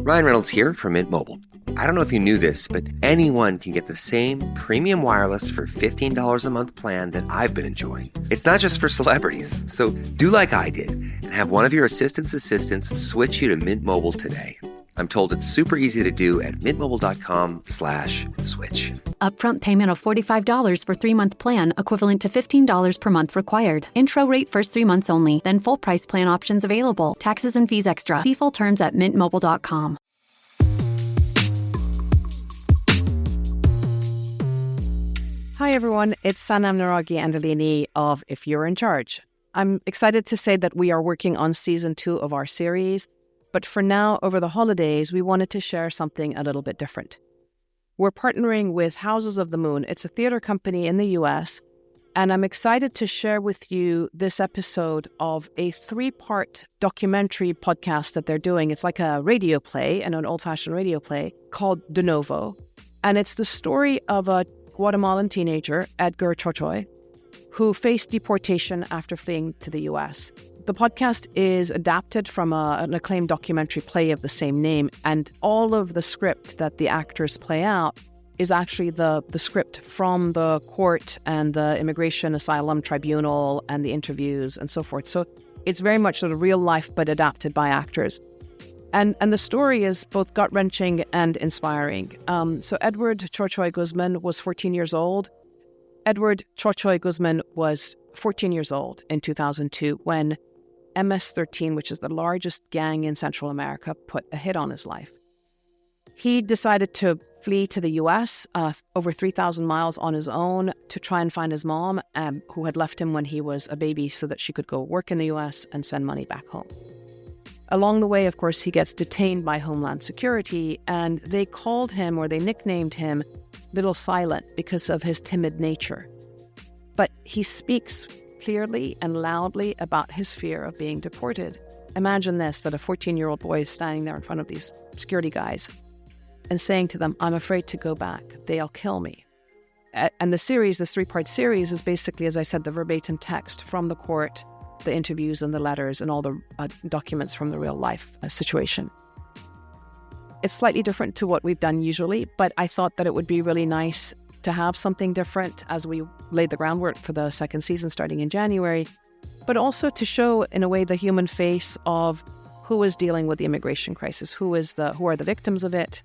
Ryan Reynolds here from Mint Mobile. I don't know if you knew this, but anyone can get the same premium wireless for $15 a month plan that I've been enjoying. It's not just for celebrities. So do like I did and have one of your assistants switch you to Mint Mobile today. I'm told it's super easy to do at mintmobile.com/switch. Upfront payment of $45 for 3-month plan, equivalent to $15 per month required. Intro rate first 3 months only, then full price plan options available. Taxes and fees extra. See full terms at mintmobile.com. Hi everyone, it's Sanam Naragi Andalini of If You're in Charge. I'm excited to say that we are working on season 2 of our series, but for now, over the holidays, we wanted to share something a little bit different. We're partnering with Houses of the Moon. It's a theater company in the US, and I'm excited to share with you this episode of a 3-part documentary podcast that they're doing. It's like a radio play, and an old-fashioned radio play, called De Novo. And it's the story of a Guatemalan teenager, Edgar Chocoy, who faced deportation after fleeing to the US. The podcast is adapted from an acclaimed documentary play of the same name, and all of the script that the actors play out is actually the script from the court and the immigration asylum tribunal and the interviews and so forth. So it's very much sort of real life, but adapted by actors. And the story is both gut-wrenching and inspiring. So Edward Chocoy Guzman was 14 years old. Edward Chocoy Guzman was 14 years old in 2002 when MS-13, which is the largest gang in Central America, put a hit on his life. He decided to flee to the US, over 3,000 miles on his own, to try and find his mom, who had left him when he was a baby so that she could go work in the US and send money back home. Along the way, of course, he gets detained by Homeland Security, and they called him, or they nicknamed him, Lil Silent because of his timid nature. But he speaks clearly and loudly about his fear of being deported. Imagine this, that a 14-year-old boy is standing there in front of these security guys and saying to them, "I'm afraid to go back. They'll kill me." And the series, this 3-part series, is basically, as I said, the verbatim text from the court, the interviews and the letters and all the documents from the real life situation. It's slightly different to what we've done usually, but I thought that it would be really nice to have something different as we laid the groundwork for the second season starting in January, but also to show in a way the human face of who is dealing with the immigration crisis, who are the victims of it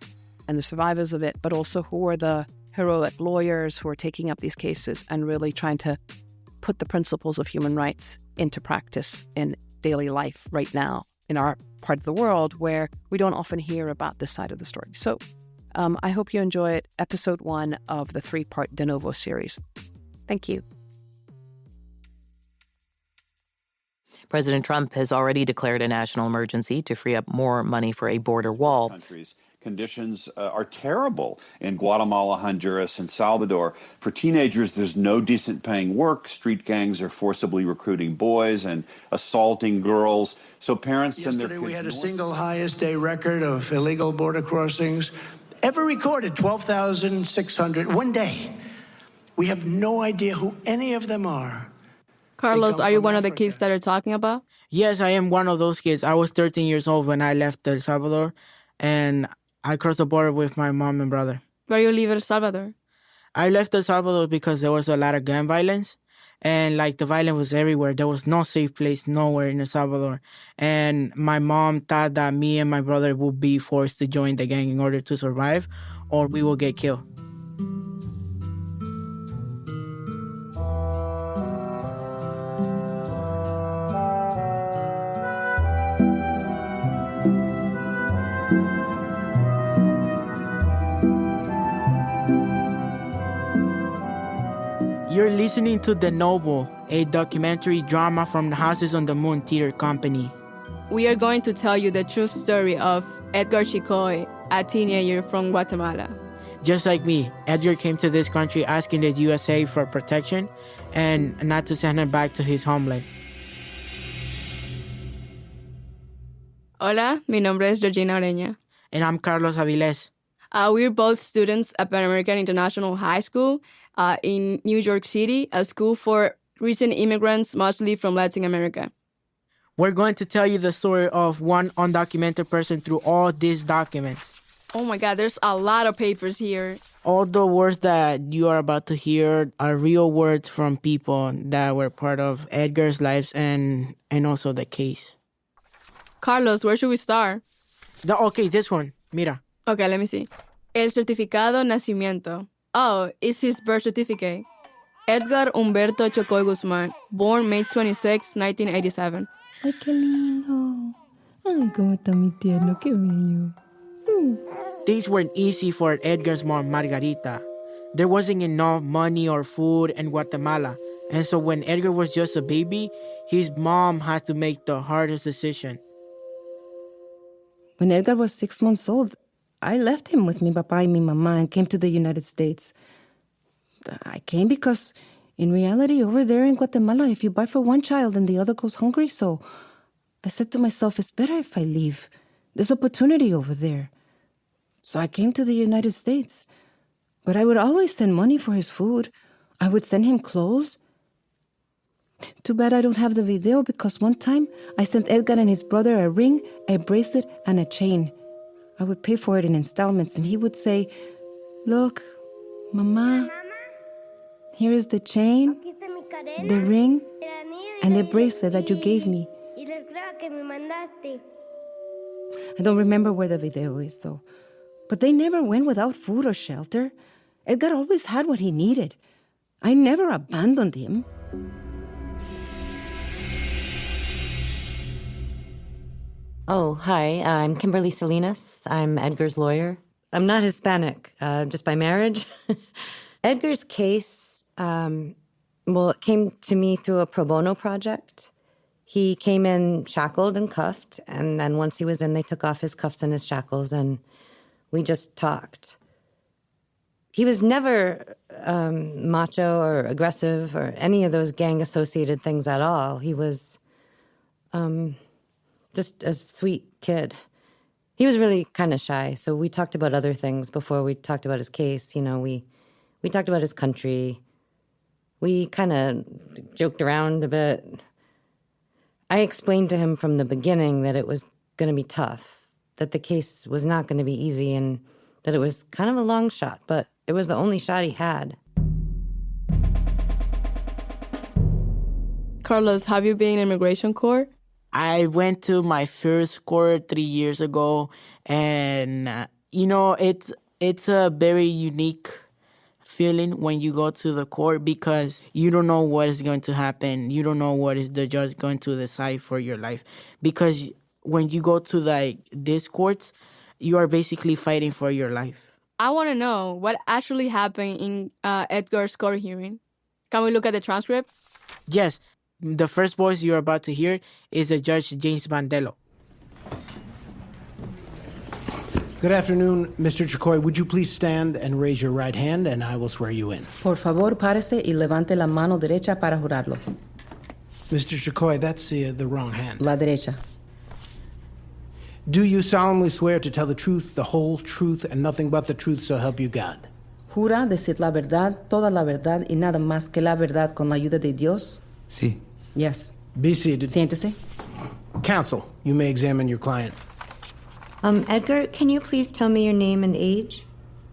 and the survivors of it, but also who are the heroic lawyers who are taking up these cases and really trying to put the principles of human rights into practice in daily life right now in our part of the world where we don't often hear about this side of the story. So I hope you enjoy it. Episode 1 of the 3-part De Novo series. Thank you. President Trump has already declared a national emergency to free up more money for a border wall. Conditions are terrible in Guatemala, Honduras, and Salvador. For teenagers, there's no decent paying work. Street gangs are forcibly recruiting boys and assaulting girls. So parents send their kids. Yesterday, we had a single highest day record of illegal border crossings ever recorded, 12,600, one day. We have no idea who any of them are. Carlos, are you one of the kids that are talking about? Yes, I am one of those kids. I was 13 years old when I left El Salvador, and I crossed the border with my mom and brother. Where you leave El Salvador? I left El Salvador because there was a lot of gun violence, and the violence was everywhere. There was no safe place nowhere in El Salvador. And my mom thought that me and my brother would be forced to join the gang in order to survive, or we will get killed. You're listening to De Novo, a documentary drama from the Houses on the Moon Theater Company. We are going to tell you the true story of Edgar Chocoy, a teenager from Guatemala. Just like me, Edgar came to this country asking the USA for protection and not to send him back to his homeland. Hola, mi nombre es Georgina Oreña. And I'm Carlos Avilés. We're both students at Pan American International High School in New York City, a school for recent immigrants, mostly from Latin America. We're going to tell you the story of one undocumented person through all these documents. Oh my God, there's a lot of papers here. All the words that you are about to hear are real words from people that were part of Edgar's lives and also the case. Carlos, where should we start? Okay, this one. Mira. Okay, let me see. El certificado nacimiento. Oh, it's his birth certificate. Edgar Humberto Chocoy Guzman, born May 26, 1987. Ay, qué lindo. Ay, cómo está mi tierno, qué bello. Things weren't easy for Edgar's mom, Margarita. There wasn't enough money or food in Guatemala. And so when Edgar was just a baby, his mom had to make the hardest decision. When Edgar was 6 months old, I left him with mi papá y mi mamá and came to the United States. I came because, in reality, over there in Guatemala, if you buy for one child and the other goes hungry, so I said to myself, it's better if I leave. There's opportunity over there. So I came to the United States. But I would always send money for his food. I would send him clothes. Too bad I don't have the video because one time I sent Edgar and his brother a ring, a bracelet, and a chain. I would pay for it in installments, and he would say, look, Mama, here is the chain, the ring, and the bracelet that you gave me. I don't remember where the video is, though. But they never went without food or shelter. Edgar always had what he needed. I never abandoned him. Oh, hi. I'm Kimberly Salinas. I'm Edgar's lawyer. I'm not Hispanic, just by marriage. Edgar's case, it came to me through a pro bono project. He came in shackled and cuffed, and then once he was in, they took off his cuffs and his shackles, and we just talked. He was never macho or aggressive or any of those gang-associated things at all. He was just a sweet kid. He was really kind of shy, so we talked about other things before we talked about his case. You know, we talked about his country. We kind of joked around a bit. I explained to him from the beginning that it was going to be tough, that the case was not going to be easy, and that it was kind of a long shot, but it was the only shot he had. Carlos, have you been in immigration court? I went to my first court 3 years ago, and it's a very unique feeling when you go to the court because you don't know what is going to happen. You don't know what is the judge going to decide for your life. Because when you go to these courts, you are basically fighting for your life. I want to know what actually happened in Edgar's court hearing. Can we look at the transcript? Yes. The first voice you're about to hear is the Judge James Bandello. Good afternoon, Mr. Chocoy. Would you please stand and raise your right hand, and I will swear you in. Por favor, párese y levante la mano derecha para jurarlo. Mr. Chocoy, that's the wrong hand. La derecha. Do you solemnly swear to tell the truth, the whole truth, and nothing but the truth, so help you God? ¿Jura decir la verdad, toda la verdad y nada más que la verdad con la ayuda de Dios? Sí. Yes. Be seated. Siéntese. Counsel, you may examine your client. Edgar, can you please tell me your name and age?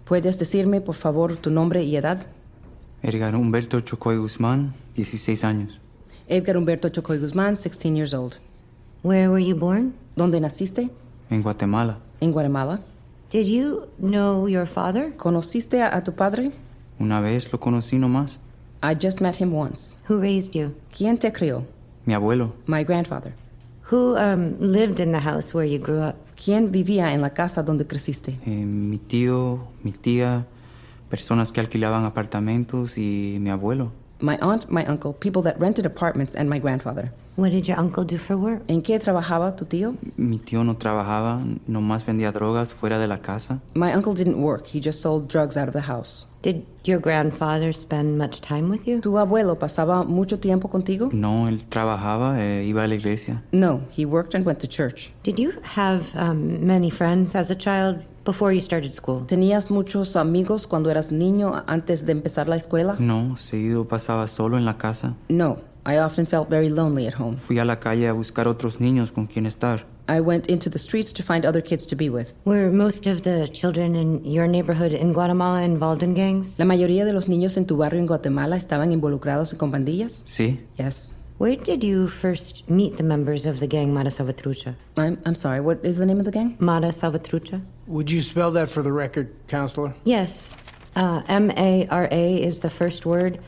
¿Puedes decirme, por favor, tu nombre y edad? Edgar Humberto Chocoy Guzman, 16 años. Edgar Humberto Chocoy Guzman, 16 years old. Where were you born? ¿Dónde naciste? En Guatemala. En Guatemala. Did you know your father? ¿Conociste a tu padre? Una vez lo conocí nomás. I just met him once. Who raised you? ¿Quién te crió? Mi abuelo. My grandfather. Who lived in the house where you grew up? ¿Quién vivía en la casa donde creciste? Mi tío, mi tía, personas que alquilaban apartamentos y mi abuelo. My aunt, my uncle, people that rented apartments, and my grandfather. What did your uncle do for work? ¿En qué trabajaba tu tío? Mi tío no trabajaba, nomás vendía drogas fuera de la casa. My uncle didn't work. He just sold drugs out of the house. Did your grandfather spend much time with you? ¿Tu abuelo pasaba mucho tiempo contigo? No, él trabajaba, iba a la iglesia. No, he worked and went to church. Did you have many friends as a child before you started school? ¿Tenías muchos amigos cuando eras niño antes de empezar la escuela? No, seguido pasaba solo en la casa. No, I often felt very lonely at home. Fui a la calle a buscar otros niños con quien estar. I went into the streets to find other kids to be with. Were most of the children in your neighborhood in Guatemala involved in gangs? ¿La mayoría de los niños en tu barrio en Guatemala estaban involucrados con pandillas? Sí. Yes. Where did you first meet the members of the gang Mara Salvatrucha? I'm sorry, what is the name of the gang? Mara Salvatrucha? Would you spell that for the record, Counselor? Yes. M-A-R-A is the first word.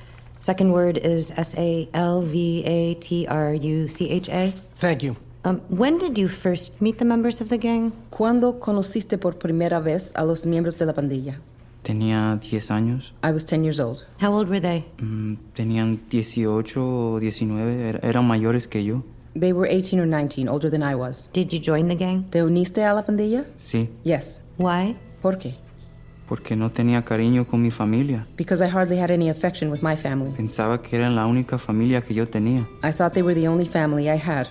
Second word is S-A-L-V-A-T-R-U-C-H-A. Thank you. When did you first meet the members of the gang? ¿Cuándo conociste por primera vez a los miembros de la pandilla? Tenía 10 años. I was 10 years old. How old were they? Tenían 18 o 19. Eran mayores que yo. They were 18 or 19, older than I was. Did you join the gang? ¿Te uniste a la pandilla? Sí. Yes. Why? ¿Por qué? Porque no tenía cariño con mi familia. Because I hardly had any affection with my family. Pensaba que eran la única familia que yo tenía. I thought they were the only family I had.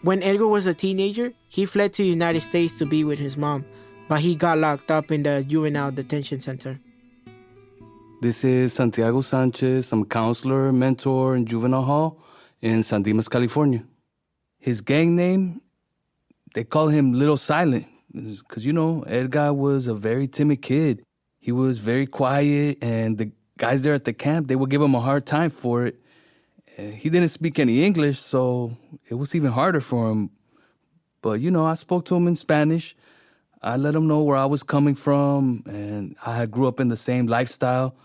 When Edgar was a teenager, he fled to the United States to be with his mom, but he got locked up in the juvenile detention center. This is Santiago Sanchez. I'm counselor, mentor in juvenile hall in San Dimas, California. His gang name, they call him Lil Silent, because, Edgar was a very timid kid. He was very quiet, and the guys there at the camp, they would give him a hard time for it. He didn't speak any English, so it was even harder for him. But, I spoke to him in Spanish. I let him know where I was coming from, and I grew up in the same lifestyle.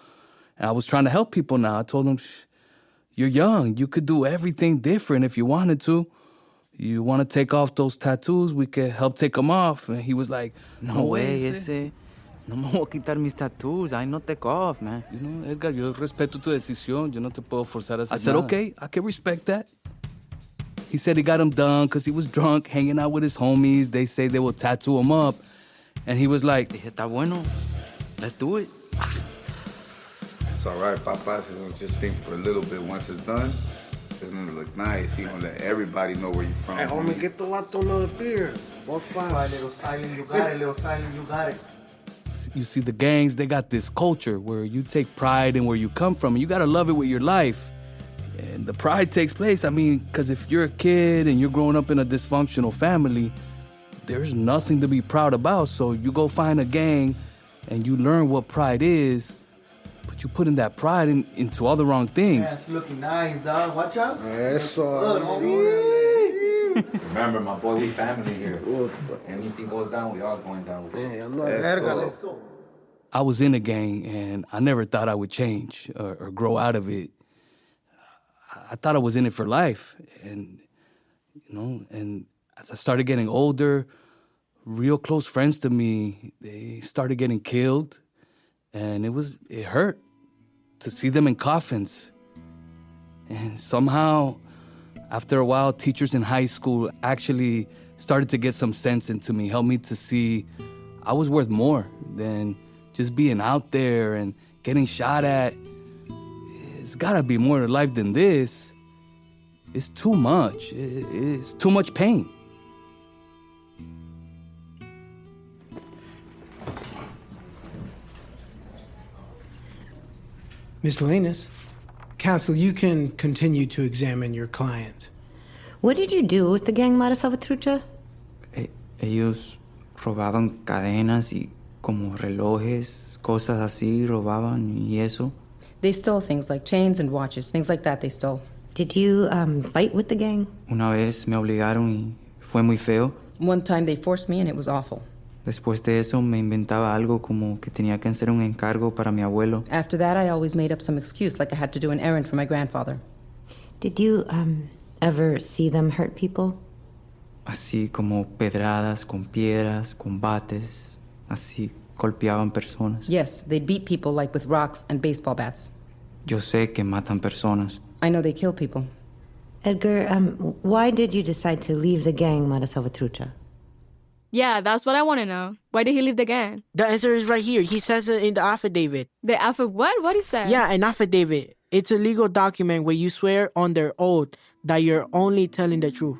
And I was trying to help people now. I told him, you're young. You could do everything different if you wanted to. You want to take off those tattoos? We could help take them off. And he was like, No way, ese. No me voy a quitar mis tattoos. I no take off, man. Edgar, yo respeto tu decisión. Yo no te puedo forzar a hacer nada. I said, okay, I can respect that. He said he got him done because he was drunk, hanging out with his homies. They say they will tattoo him up. And he was like, dije, está bueno. Let's do it. It's all right, Papa. It's gonna just think for a little bit. Once it's done, it's gonna look nice. You're gonna let everybody know where you're from. Hey, homie, get the vato another beer. More fun. Little Silent, you got it. Little Silent, you got it. You see, the gangs, they got this culture where you take pride in where you come from, and you gotta love it with your life. And the pride takes place, because if you're a kid and you're growing up in a dysfunctional family, there's nothing to be proud about. So you go find a gang and you learn what pride is, but you putting that pride into all the wrong things. Yeah, it's looking nice, dog. Watch out. Eso. Remember, my boy, we family here. Anything goes down, we all going down with it. I was in a gang, and I never thought I would change or grow out of it. I thought I was in it for life. And, and as I started getting older, real close friends to me, they started getting killed. And it hurt to see them in coffins. And somehow, after a while, teachers in high school actually started to get some sense into me, helped me to see I was worth more than just being out there and getting shot at. It's gotta be more to life than this. It's too much. It's too much pain. Ms. Salinas, counsel, you can continue to examine your client. What did you do with the gang Mara Salvatrucha? Ellos robaban cadenas y como relojes, cosas así, robaban y eso. They stole things like chains and watches, things like that they stole. Did you fight with the gang? Una vez me obligaron y fue muy feo. One time they forced me and it was awful. Después de eso me inventaba algo como que tenía que hacer un encargo para mi abuelo. After that, I always made up some excuse, like I had to do an errand for my grandfather. Did you ever see them hurt people? Así como pedradas, con piedras, con bates. Así golpeaban personas. Yes, they'd beat people like with rocks and baseball bats. Yo sé que matan personas. I know they kill people. Edgar, why did you decide to leave the gang Mara Salvatrucha? Yeah, that's what I want to know. Why did he leave the gang? The answer is right here. He says it in the affidavit. The affidavit? What? What is that? Yeah, an affidavit. It's a legal document where you swear under oath that you're only telling the truth.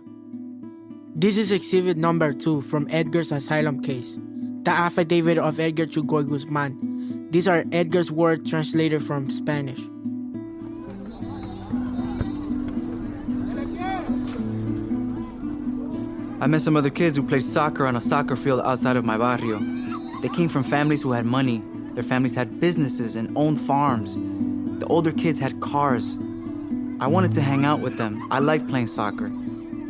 This is exhibit number 2 from Edgar's asylum case. The affidavit of Edgar Chocoy Guzman. These are Edgar's words translated from Spanish. I met some other kids who played soccer on a soccer field outside of my barrio. They came from families who had money. Their families had businesses and owned farms. The older kids had cars. I wanted to hang out with them. I liked playing soccer.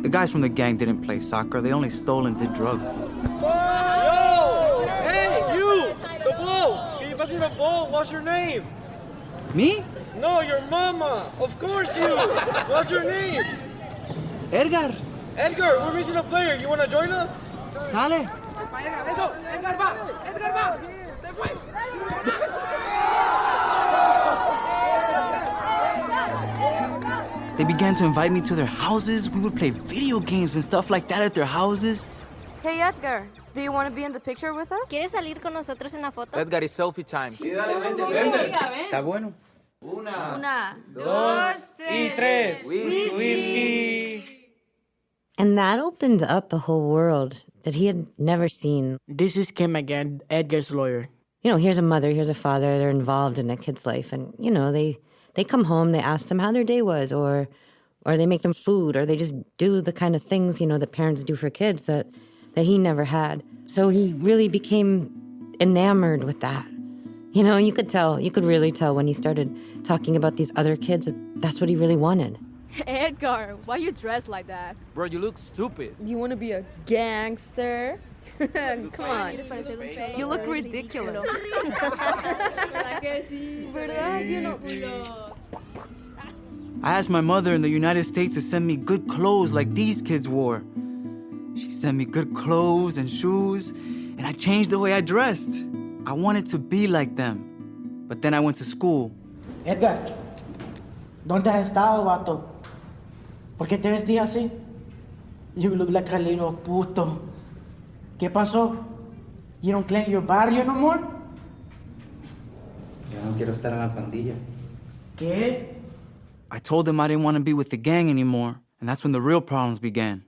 The guys from the gang didn't play soccer. They only stole and did drugs. Yo! Hey, you! The ball! Can you pass me the ball? What's your name? Me? No, your mama! Of course you! What's your name? Edgar! Edgar, we're missing a player. You want to join us? Sale! Eso! Edgar va! Edgar va! Se fue! They began to invite me to their houses. We would play video games and stuff like that at their houses. Hey, Edgar, do you want to be in the picture with us? ¿Quieres salir con nosotros en la foto? Edgar, it's selfie time. Sí, dale, vente. Está bueno. Una, dos, y tres. Whiskey. And that opened up a whole world that he had never seen. This is Kim again, Edgar's lawyer. You know, here's a mother, here's a father, they're involved in a kid's life. And, you know, they come home, they ask them how their day was, or they make them food, or they just do the kind of things, you know, that parents do for kids that he never had. So he really became enamored with that. You know, you could really tell when he started talking about these other kids that that's what he really wanted. Edgar, why you dressed like that? Bro, you look stupid. You want to be a gangster? Come on. You look ridiculous. ¿Verdad? You know. I asked my mother in the United States to send me good clothes like these kids wore. She sent me good clothes and shoes, and I changed the way I dressed. I wanted to be like them. But then I went to school. Edgar, ¿dónde has estado, vato? ¿Por qué te vestías así? You look like a little puto. ¿Qué pasó? You don't claim your barrio no more? Ya no quiero estar en la pandilla. ¿Qué? I told them I didn't want to be with the gang anymore, and that's when the real problems began.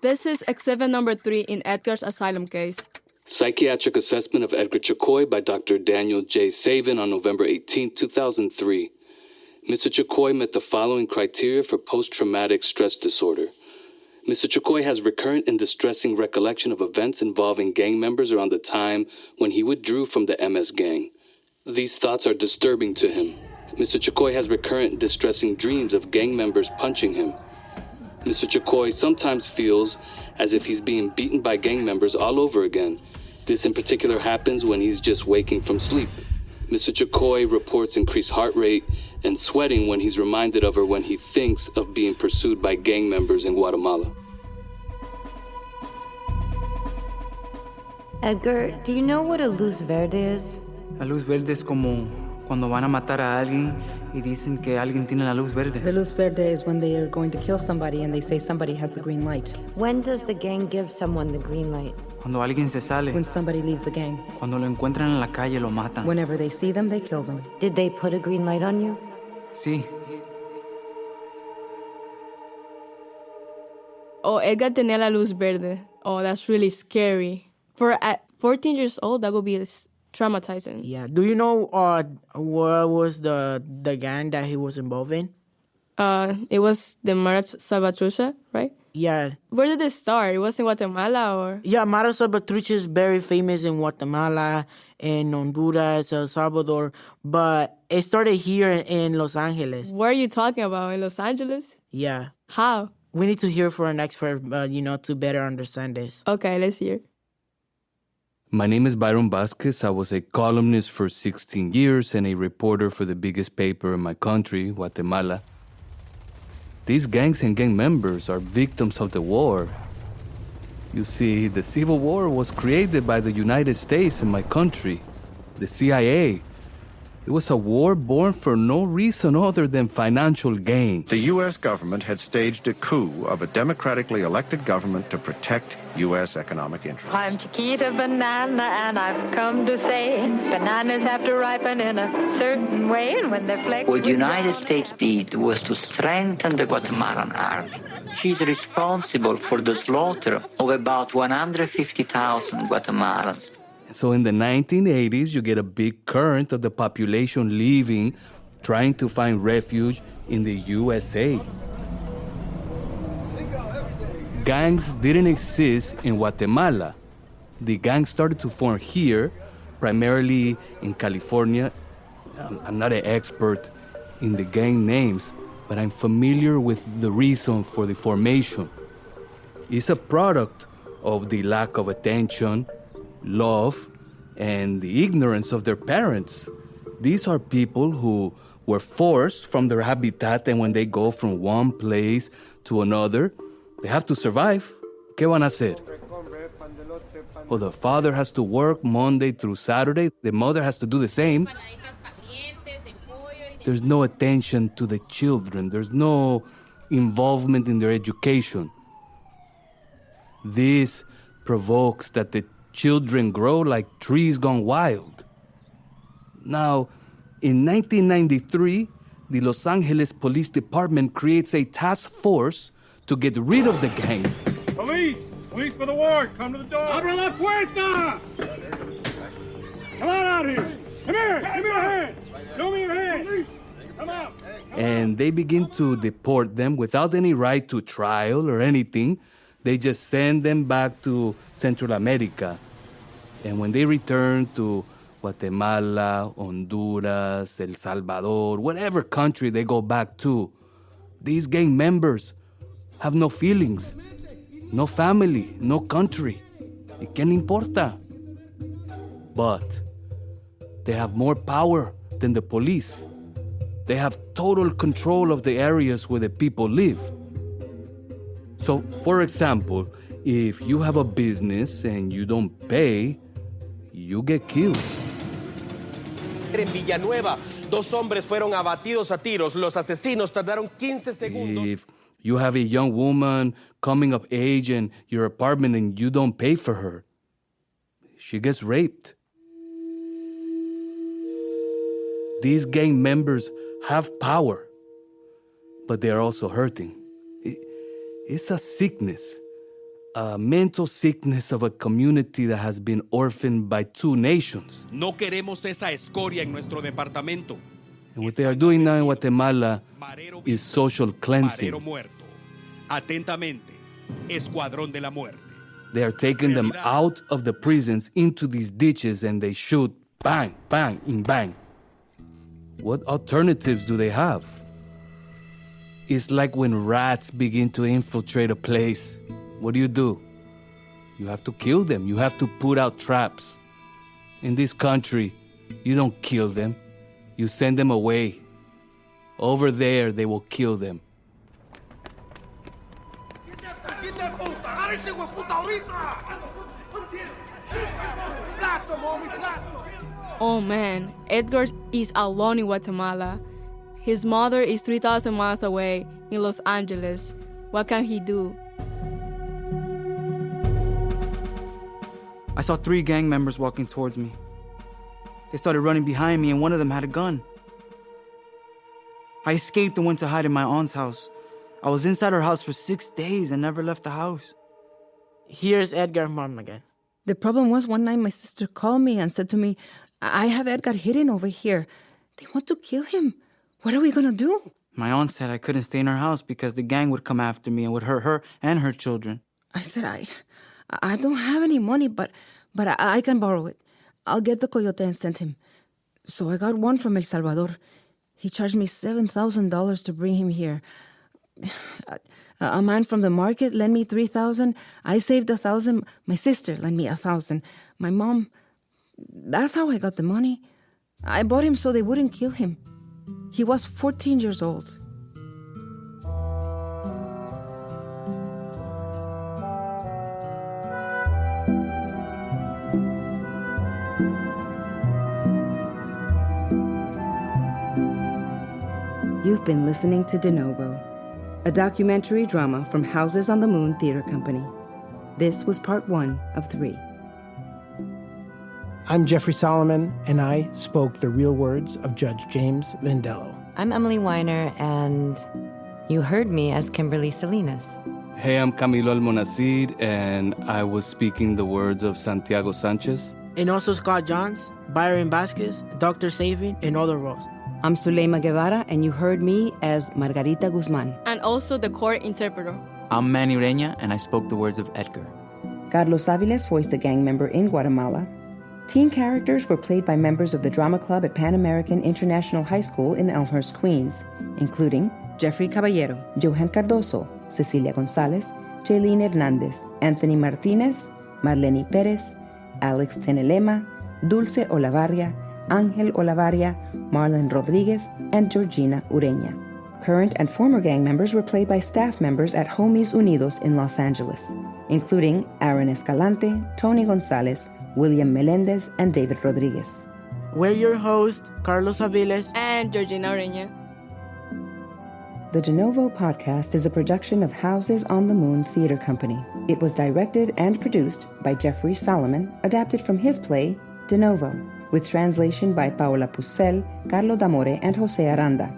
This is exhibit number 3 in Edgar's asylum case. Psychiatric assessment of Edgar Chocoy by Dr. Daniel J. Savin on November 18, 2003. Mr. Chocoy met the following criteria for post-traumatic stress disorder. Mr. Chocoy has recurrent and distressing recollection of events involving gang members around the time when he withdrew from the MS gang. These thoughts are disturbing to him. Mr. Chocoy has recurrent distressing dreams of gang members punching him. Mr. Chocoy sometimes feels as if he's being beaten by gang members all over again. This in particular happens when he's just waking from sleep. Mr. Chocoy reports increased heart rate and sweating when he's reminded of or when he thinks of being pursued by gang members in Guatemala. Edgar, do you know what a luz verde is? La luz verde es como cuando van a matar a alguien y dicen que alguien tiene la luz verde. The luz verde is when they are going to kill somebody and they say somebody has the green light. When does the gang give someone the green light? Cuando alguien se sale. When somebody leaves the gang. Cuando lo encuentran en la calle, lo matan. Whenever they see them, they kill them. Did they put a green light on you? Sí. Oh, Edgar tenía la luz verde. Oh, that's really scary. For at 14 years old, that would be traumatizing. Yeah. Do you know what was the gang that he was involved in? It was the Mara Salvatrucha, right? Yeah. Where did it start? It was in Guatemala or? Yeah, Mara Salvatrucha is very famous in Guatemala, in Honduras, El Salvador, but it started here in Los Angeles. What are you talking about? In Los Angeles? Yeah. How? We need to hear from an expert, to better understand this. Okay, let's hear. My name is Byron Vasquez. I was a columnist for 16 years and a reporter for the biggest paper in my country, Guatemala. These gangs and gang members are victims of the war. You see, the Civil War was created by the United States and my country, the CIA. It was a war born for no reason other than financial gain. The U.S. government had staged a coup of a democratically elected government to protect U.S. economic interests. I'm Chiquita Banana, and I've come to say bananas have to ripen in a certain way, and when they're flaked... What the United States did was to strengthen the Guatemalan army. She's responsible for the slaughter of about 150,000 Guatemalans. So in the 1980s, you get a big current of the population leaving, trying to find refuge in the USA. Gangs didn't exist in Guatemala. The gangs started to form here, primarily in California. I'm not an expert in the gang names, but I'm familiar with the reason for the formation. It's a product of the lack of attention, love, and the ignorance of their parents. These are people who were forced from their habitat, and when they go from one place to another, they have to survive. ¿Qué van a hacer? Well, the father has to work Monday through Saturday. The mother has to do the same. There's no attention to the children. There's no involvement in their education. This provokes that the children grow like trees gone wild. Now, in 1993, the Los Angeles Police Department creates a task force to get rid of the gangs. Police! Police for the ward! Come to the door! Abre la puerta! Come on out here! Come here! Give me your hand! Show me your hand! Come out! And they begin to deport them without any right to trial or anything. They just send them back to Central America. And when they return to Guatemala, Honduras, El Salvador, whatever country they go back to, these gang members have no feelings, no family, no country. ¿Y qué le importa? But they have more power than the police. They have total control of the areas where the people live. So, for example, if you have a business and you don't pay, you get killed. En Villanueva, 2 hombres fueron abatidos a tiros. Los asesinos tardaron 15 segundos. If you have a young woman coming of age in your apartment and you don't pay for her, she gets raped. These gang members have power, but they are also hurting. It's a sickness, a mental sickness of a community that has been orphaned by 2 nations. No queremos esa escoria en nuestro departamento. And what they are doing now in Guatemala is social cleansing. Marero muerto. Atentamente, Escuadrón de la Muerte. They are taking them out of the prisons into these ditches and they shoot bang, bang, and bang. What alternatives do they have? It's like when rats begin to infiltrate a place. What do? You have to kill them. You have to put out traps. In this country, you don't kill them. You send them away. Over there, they will kill them. Oh man, Edgar is alone in Guatemala. His mother is 3,000 miles away in Los Angeles. What can he do? I saw 3 gang members walking towards me. They started running behind me and one of them had a gun. I escaped and went to hide in my aunt's house. I was inside her house for 6 days and never left the house. Here's Edgar's mom again. The problem was one night my sister called me and said to me, I have Edgar hidden over here. They want to kill him. What are we going to do? My aunt said I couldn't stay in her house because the gang would come after me and would hurt her and her children. I said, I don't have any money, but I can borrow it. I'll get the coyote and send him. So I got one from El Salvador. He charged me $7,000 to bring him here. A man from the market lent me $3,000. I saved $1,000. My sister lent me $1,000. My mom, that's how I got the money. I bought him so they wouldn't kill him. He was 14 years old. You've been listening to De Novo, a documentary drama from Houses on the Moon Theater Company. This was part 1 of 3. I'm Jeffrey Solomon, and I spoke the real words of Judge James Vandello. I'm Emily Weiner, and you heard me as Kimberly Salinas. Hey, I'm Camilo Almonacid, and I was speaking the words of Santiago Sanchez. And also Scott Johns, Byron Vasquez, Dr. Savin, and other roles. I'm Zuleima Guevara, and you heard me as Margarita Guzman. And also the court interpreter. I'm Manny Ureña, and I spoke the words of Edgar. Carlos Aviles voiced a gang member in Guatemala. Teen characters were played by members of the drama club at Pan American International High School in Elmhurst, Queens, including Jeffrey Caballero, Johan Cardoso, Cecilia Gonzalez, Jaylene Hernandez, Anthony Martinez, Marlene Perez, Alex Tenelema, Dulce Olavarria, Ángel Olavarria, Marlon Rodriguez, and Georgina Ureña. Current and former gang members were played by staff members at Homies Unidos in Los Angeles, including Aaron Escalante, Tony Gonzalez, William Melendez, and David Rodriguez. We're your hosts, Carlos Aviles and Georgina Ureña. The De Novo podcast is a production of Houses on the Moon Theater Company. It was directed and produced by Jeffrey Solomon, adapted from his play, De Novo, with translation by Paola Pucel, Carlo D'Amore, and Jose Aranda.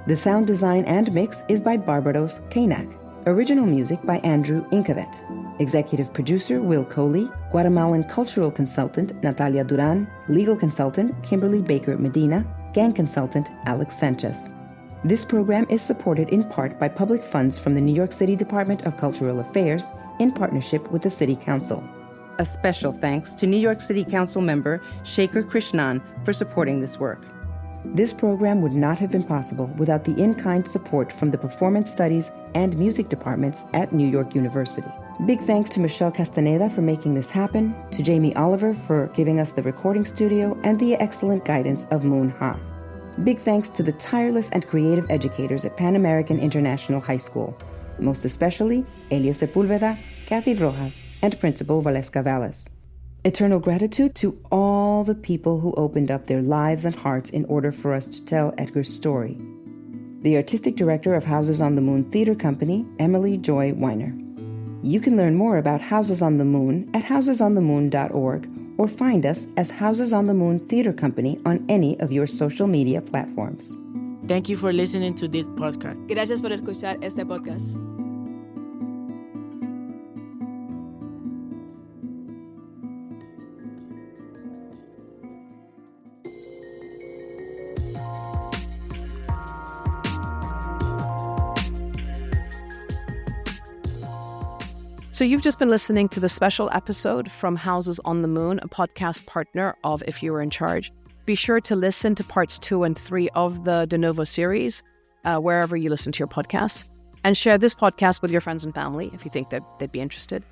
The sound design and mix is by Barbados Kanak. Original music by Andrew Incavet. Executive producer Will Coley, Guatemalan cultural consultant Natalia Duran, legal consultant Kimberly Baker Medina, gang consultant Alex Sanchez. This program is supported in part by public funds from the New York City Department of Cultural Affairs in partnership with the City Council. A special thanks to New York City Council member Shekhar Krishnan for supporting this work. This program would not have been possible without the in-kind support from the Performance Studies and Music departments at New York University. Big thanks to Michelle Castaneda for making this happen, to Jamie Oliver for giving us the recording studio, and the excellent guidance of Moon Ha. Big thanks to the tireless and creative educators at Pan American International High School, most especially Elio Sepúlveda, Kathy Rojas, and Principal Valesca Valles. Eternal gratitude to all the people who opened up their lives and hearts in order for us to tell Edgar's story. The artistic director of Houses on the Moon Theater Company, Emily Joy Weiner. You can learn more about Houses on the Moon at housesonthemoon.org or find us as Houses on the Moon Theater Company on any of your social media platforms. Thank you for listening to this podcast. Gracias por escuchar este podcast. So you've just been listening to the special episode from Houses on the Moon, a podcast partner of If You Were in Charge. Be sure to listen to parts 2 and 3 of the De Novo series, wherever you listen to your podcasts, and share this podcast with your friends and family if you think that they'd be interested.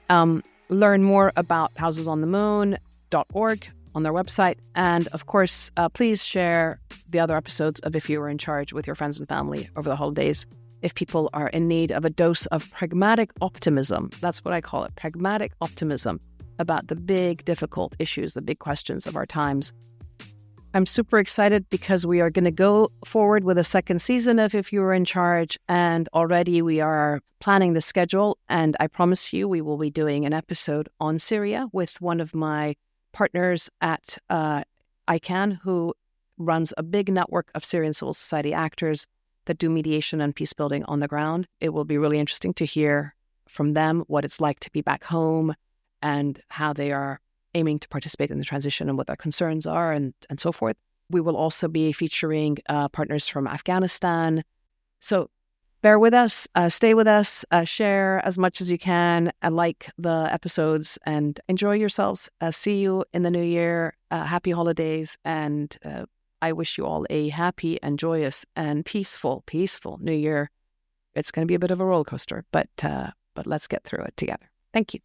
Learn more about housesonthemoon.org on their website. And of course, please share the other episodes of If You Were in Charge with your friends and family over the holidays. If people are in need of a dose of pragmatic optimism, that's what I call it, pragmatic optimism about the big, difficult issues, the big questions of our times. I'm super excited because we are going to go forward with a second season of If You Were in Charge, and already we are planning the schedule, and I promise you we will be doing an episode on Syria with one of my partners at ICANN, who runs a big network of Syrian civil society actors that do mediation and peace building on the ground. It will be really interesting to hear from them what it's like to be back home and how they are aiming to participate in the transition and what their concerns are and so forth. We will also be featuring partners from Afghanistan. So bear with us, stay with us, share as much as you can, like the episodes, and enjoy yourselves. See you in the new year. Happy holidays, and I wish you all a happy and joyous and peaceful new year. It's going to be a bit of a roller coaster, but let's get through it together. Thank you.